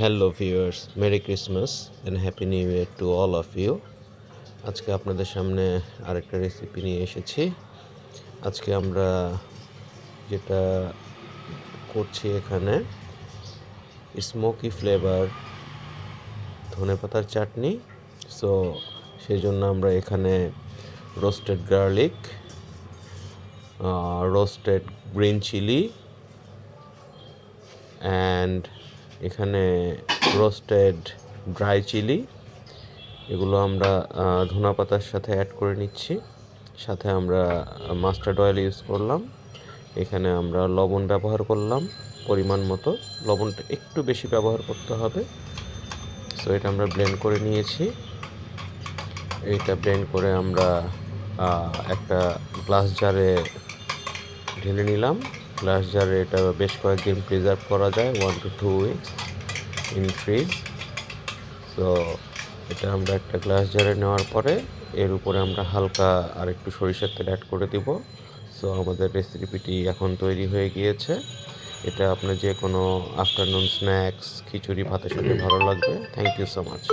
Hello viewers, merry Christmas and happy new year to all of you. আজকে আপনাদের সামনে আরেকটা রেসিপি নিয়ে এসেছি। আজকে আমরা যেটা করছি এখানে স্মোকি ফ্লেভার ধনেপাতার চাটনি। সো সেই জন্য আমরা এখানে roasted garlic, roasted green chilli and এখানে রোস্টেড ড্রাই চিলি, এগুলো আমরা ধনা পাতার সাথে অ্যাড করে নিচ্ছি। সাথে আমরা মাস্টার্ড অয়েল ইউজ করলাম। এখানে আমরা লবণ ব্যবহার করলাম পরিমাণ মতো, লবণটা একটু বেশি ব্যবহার করতে হবে। সো এটা আমরা ব্লেন্ড করে নিয়েছি। এইটা ব্লেন্ড করে আমরা একটা গ্লাস জারে ঢেলে নিলাম। গ্লাস জারে এটা বেশ কয়েকদিন প্রিজার্ভ করা যায়, 1 to 2 weeks in fridge. So এটা আমরা একটা গ্লাস জারে নেওয়ার পরে এর উপরে আমরা হালকা আর একটু সরিষার তেল অ্যাড করে দিব। সো আমাদের রেসিপিটি এখন তৈরি হয়ে গিয়েছে। এটা আপনার যে কোনো আফটারনুন স্ন্যাক্স, খিচুড়ি ভাতের সাথে ভালো লাগবে। Thank you so much.